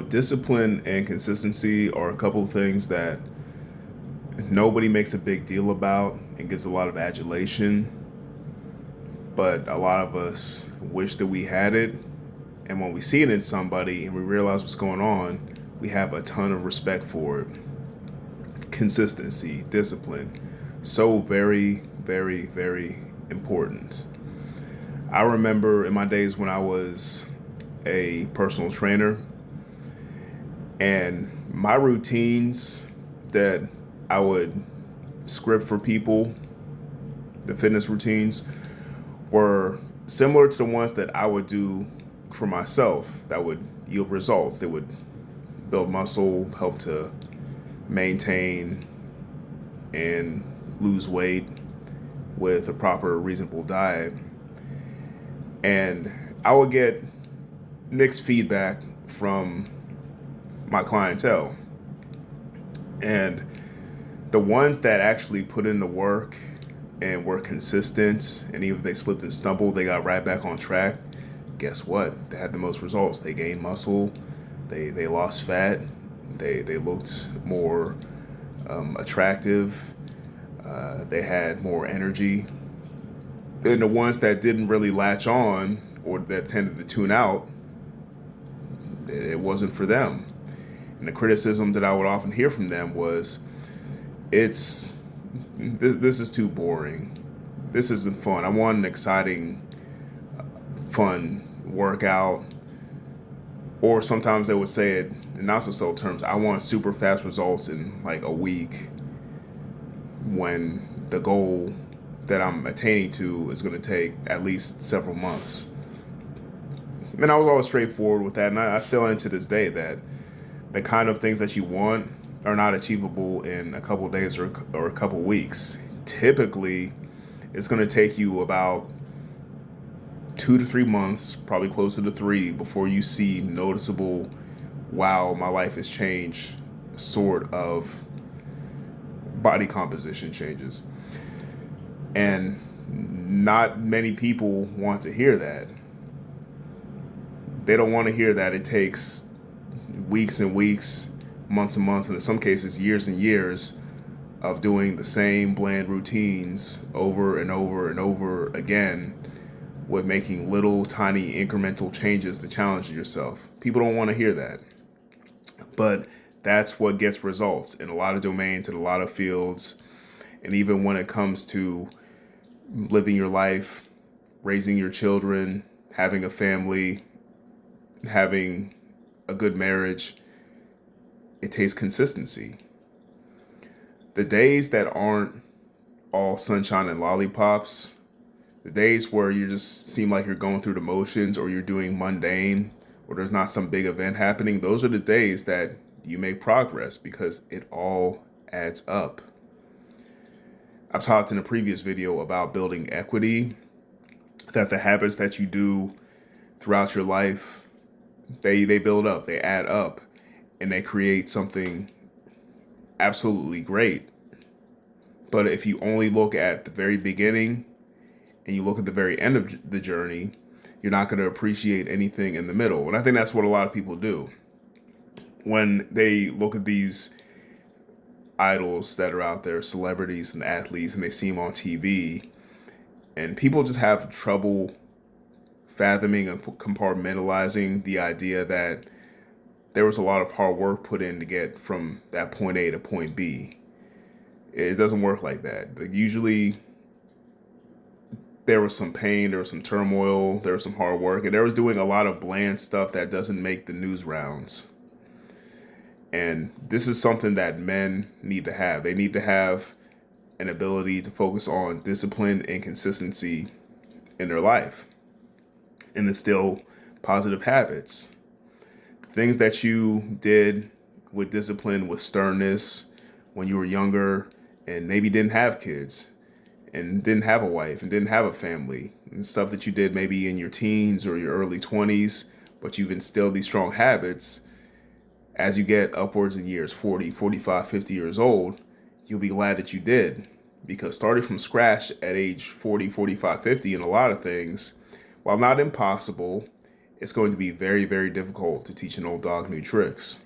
Discipline and consistency are a couple of things that nobody makes a big deal about and gives a lot of adulation, but a lot of us wish that we had it. And when we see it in somebody and we realize what's going on, we have a ton of respect for it. Consistency, discipline, so very, very, very important. I remember in my days when I was a personal trainer, and my routines that I would script for people, the fitness routines, were similar to the ones that I would do for myself that would yield results. They would build muscle, help to maintain and lose weight with a proper, reasonable diet. And I would get mixed feedback from my clientele. And the ones that actually put in the work and were consistent, and even if they slipped and stumbled, they got right back on track. Guess what? They had the most results. They gained muscle, they lost fat, they looked more attractive, they had more energy. And the ones that didn't really latch on or that tended to tune out, it wasn't for them. And the criticism that I would often hear from them was, "It's this is too boring. This isn't fun. I want an exciting, fun workout." Or sometimes they would say it in not so subtle terms, "I want super fast results in like a week," when the goal that I'm attaining to is going to take at least several months. And I was always straightforward with that, and I still am to this day that the kind of things that you want are not achievable in a couple of days or a couple of weeks. Typically, it's going to take you about 2 to 3 months, probably closer to three, before you see noticeable, wow, my life has changed, sort of body composition changes. And not many people want to hear that. They don't want to hear that it takes weeks and weeks, months and months, and in some cases years and years of doing the same bland routines over and over and over again, with making little tiny incremental changes to challenge yourself. People don't want to hear that. But that's what gets results in a lot of domains, in a lot of fields. And even when it comes to living your life, raising your children, having a family, having a good marriage, it takes consistency. The days that aren't all sunshine and lollipops, the days where you just seem like you're going through the motions or you're doing mundane or there's not some big event happening, those are the days that you make progress because it all adds up. I've talked in a previous video about building equity, that the habits that you do throughout your life, they build up, they add up, and they create something absolutely great. But if you only look at the very beginning and you look at the very end of the journey, you're not going to appreciate anything in the middle. And I think that's what a lot of people do when they look at these idols that are out there, celebrities and athletes, and they see them on TV. And people just have trouble fathoming and compartmentalizing the idea that there was a lot of hard work put in to get from that point A to point B. It doesn't work like that. Like usually there was some pain, there was some turmoil, there was some hard work, and there was doing a lot of bland stuff that doesn't make the news rounds. And this is something that men need to have. They need to have an ability to focus on discipline and consistency in their life and instill positive habits. Things that you did with discipline, with sternness when you were younger and maybe didn't have kids and didn't have a wife and didn't have a family, and stuff that you did maybe in your teens or your early 20s, but you've instilled these strong habits. As you get upwards in years, 40, 45, 50 years old, you'll be glad that you did. Because starting from scratch at age 40, 45, 50 in a lot of things, while not impossible, it's going to be very, very difficult to teach an old dog new tricks.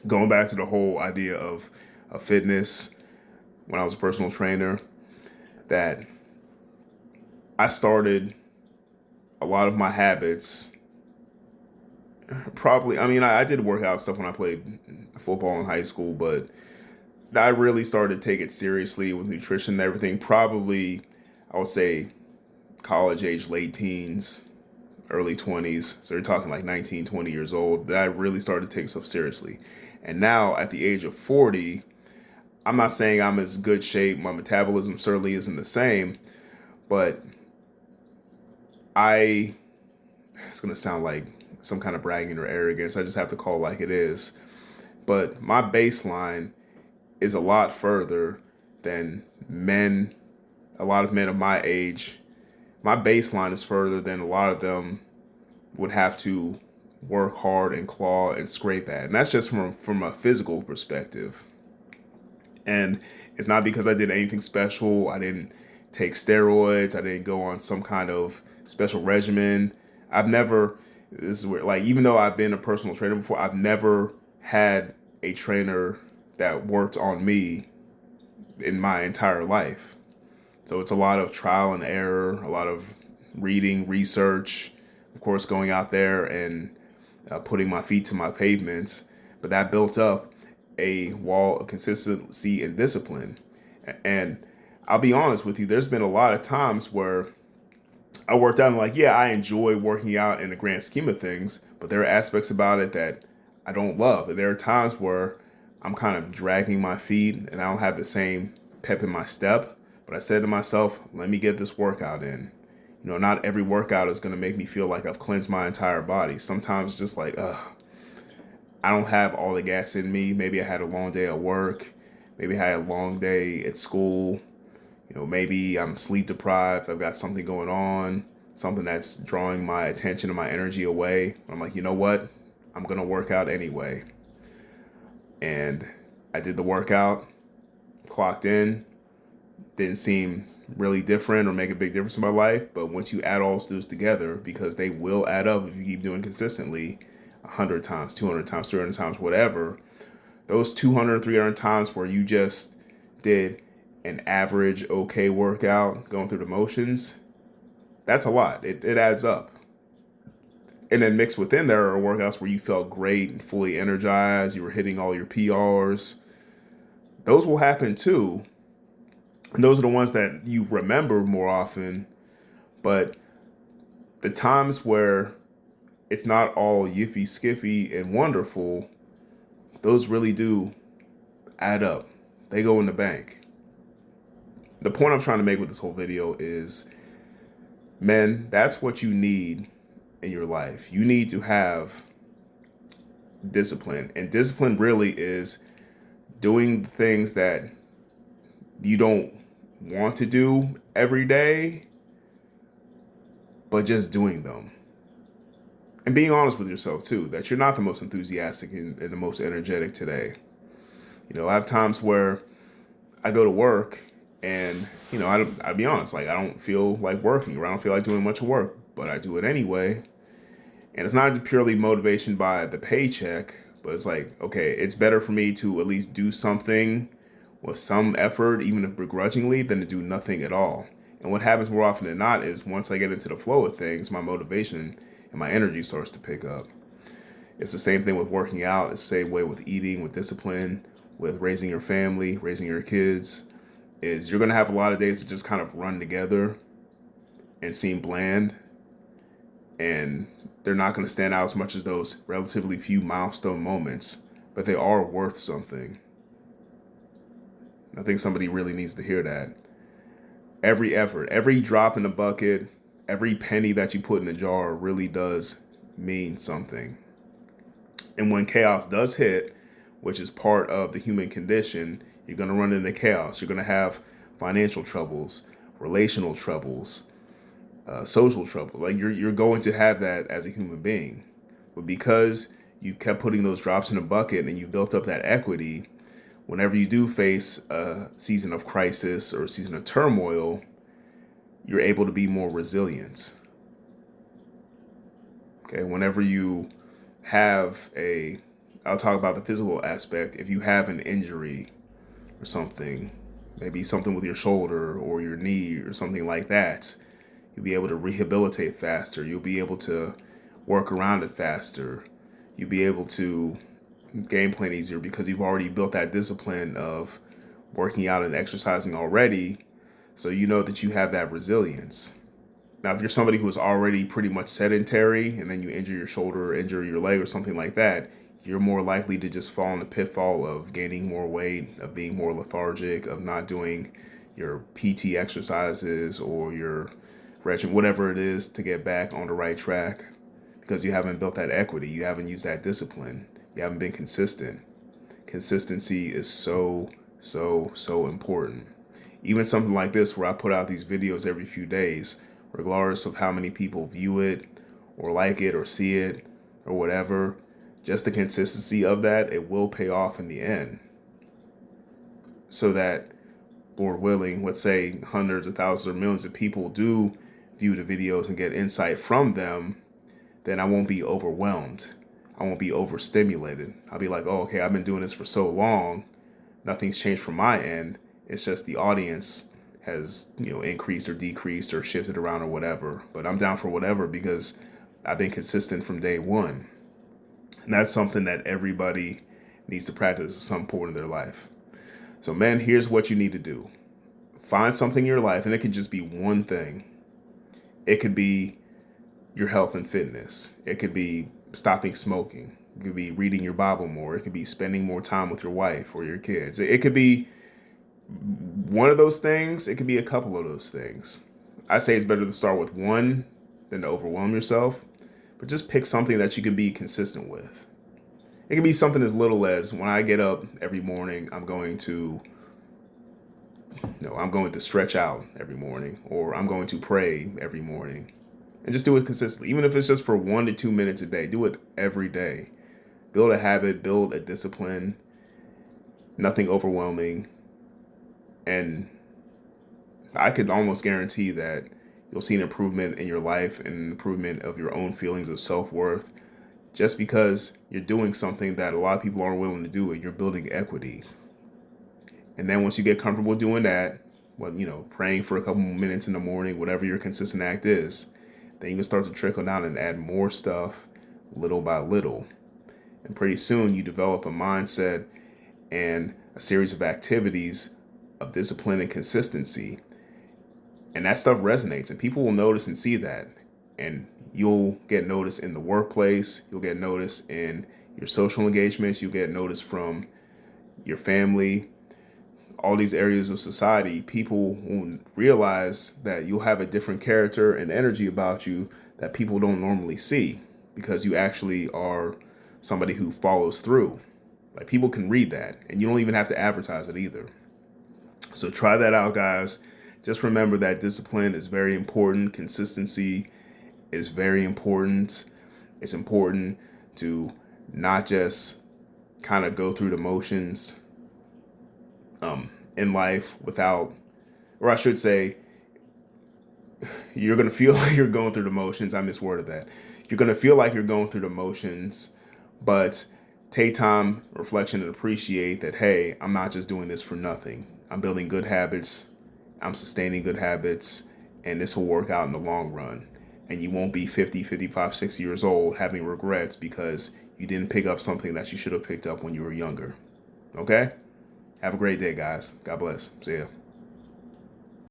Going back to the whole idea of fitness, when I was a personal trainer, that I started a lot of my habits. Probably, I mean, I did workout stuff when I played football in high school, but I really started to take it seriously with nutrition and everything. Probably, I would say college age, late teens, early 20s. So you're talking like 19, 20 years old, that I really started to take stuff seriously. And now at the age of 40, I'm not saying I'm as good shape. My metabolism certainly isn't the same, but I, it's going to sound like some kind of bragging or arrogance. I just have to call it like it is. But my baseline is a lot further than men, a lot of men of my age. My baseline is further than a lot of them would have to work hard and claw and scrape at. And that's just from a physical perspective. And it's not because I did anything special. I didn't take steroids. I didn't go on some kind of special regimen. I've never, this is where, like, even though I've been a personal trainer before, I've never had a trainer that worked on me in my entire life. So it's a lot of trial and error, a lot of reading, research, of course, going out there and putting my feet to my pavements. But that built up a wall of consistency and discipline. And I'll be honest with you, there's been a lot of times where I worked out and like, yeah, I enjoy working out in the grand scheme of things, but there are aspects about it that I don't love. And there are times where I'm kind of dragging my feet and I don't have the same pep in my step. But I said to myself, let me get this workout in. You know, not every workout is going to make me feel like I've cleansed my entire body. Sometimes just like, I don't have all the gas in me. Maybe I had a long day at work. Maybe I had a long day at school. You know, maybe I'm sleep deprived. I've got something going on, something that's drawing my attention and my energy away. I'm like, you know what? I'm going to work out anyway. And I did the workout, clocked in, didn't seem really different or make a big difference in my life. But once you add all those together, because they will add up if you keep doing consistently, 100 times, 200 times, 300 times, whatever, those 200, 300 times where you just did an average, okay workout, going through the motions, that's a lot. It adds up. And then mixed within there are workouts where you felt great and fully energized, you were hitting all your PRs. Those will happen too. And those are the ones that you remember more often. But the times where it's not all yippee skippy and wonderful, those really do add up. They go in the bank. The point I'm trying to make with this whole video is, men, that's what you need in your life. You need to have discipline. And discipline really is doing things that you don't want to do every day, but just doing them. And being honest with yourself too, that you're not the most enthusiastic and the most energetic today. You know, I have times where I go to work and, you know, I'll be honest, like I don't feel like working or I don't feel like doing much work, but I do it anyway. And it's not purely motivation by the paycheck, but it's like, okay, it's better for me to at least do something with some effort, even if begrudgingly, than to do nothing at all. And what happens more often than not is once I get into the flow of things, my motivation and my energy starts to pick up. It's the same thing with working out. It's the same way with eating, with discipline, with raising your family, raising your kids. Is you're going to have a lot of days that just kind of run together and seem bland. And they're not going to stand out as much as those relatively few milestone moments, but they are worth something. I think somebody really needs to hear that. Every effort, every drop in the bucket, every penny that you put in the jar really does mean something. And when chaos does hit, which is part of the human condition, you're going to run into chaos. You're going to have financial troubles, relational troubles, social trouble. Like you're going to have that as a human being. But because you kept putting those drops in the bucket and you built up that equity, whenever you do face a season of crisis or a season of turmoil, you're able to be more resilient. Okay, whenever you have I'll talk about the physical aspect. If you have an injury or something, maybe something with your shoulder or your knee or something like that, you'll be able to rehabilitate faster. You'll be able to work around it faster. You'll be able to game plan easier because you've already built that discipline of working out and exercising already. So you know that you have that resilience. Now, if you're somebody who is already pretty much sedentary and then you injure your shoulder or injure your leg or something like that, you're more likely to just fall in the pitfall of gaining more weight, of being more lethargic, of not doing your PT exercises or your regimen, whatever it is, to get back on the right track because you haven't built that equity. You haven't used that discipline. You haven't been consistent. Consistency is so, so, so important. Even something like this where I put out these videos every few days, regardless of how many people view it or like it or see it or whatever, just the consistency of that, it will pay off in the end. So that, Lord willing, let's say hundreds of thousands or millions of people do view the videos and get insight from them, then I won't be overwhelmed. I won't be overstimulated. I'll be like, oh, okay, I've been doing this for so long. Nothing's changed from my end. It's just the audience has, increased or decreased or shifted around or whatever. But I'm down for whatever because I've been consistent from day one. And that's something that everybody needs to practice at some point in their life. So, man, here's what you need to do. Find something in your life, and it could just be one thing. It could be your health and fitness. It could be stopping smoking. It could be reading your Bible more. It could be spending more time with your wife or your kids. It could be one of those things. It could be a couple of those things. I say it's better to start with one than to overwhelm yourself, but just pick something that you can be consistent with. It can be something as little as when I get up every morning, I'm going to stretch out every morning, or I'm going to pray every morning. And just do it consistently. Even if it's just for 1 to 2 minutes a day, do it every day. Build a habit, build a discipline, nothing overwhelming. And I could almost guarantee that you'll see an improvement in your life and an improvement of your own feelings of self-worth just because you're doing something that a lot of people aren't willing to do, and you're building equity. And then once you get comfortable doing that, praying for a couple more minutes in the morning, whatever your consistent act is, then you can start to trickle down and add more stuff little by little. And pretty soon you develop a mindset and a series of activities of discipline and consistency. And that stuff resonates, and people will notice and see that. And you'll get noticed in the workplace. You'll get noticed in your social engagements. You'll get noticed from your family. All these areas of society, people will realize that you'll have a different character and energy about you that people don't normally see because you actually are somebody who follows through. Like, people can read that, and you don't even have to advertise it either. So try that out, guys. Just remember that discipline is very important. Consistency is very important. It's important to not just kind of go through the motions in life without, or I should say, you're going to feel like you're going through the motions. I misworded that. You're going to feel like you're going through the motions, but take time, reflection, and appreciate that, hey, I'm not just doing this for nothing. I'm building good habits. I'm sustaining good habits, and this will work out in the long run. And you won't be 50, 55, 60 years old having regrets because you didn't pick up something that you should have picked up when you were younger. Okay? Have a great day, guys. God bless. See ya.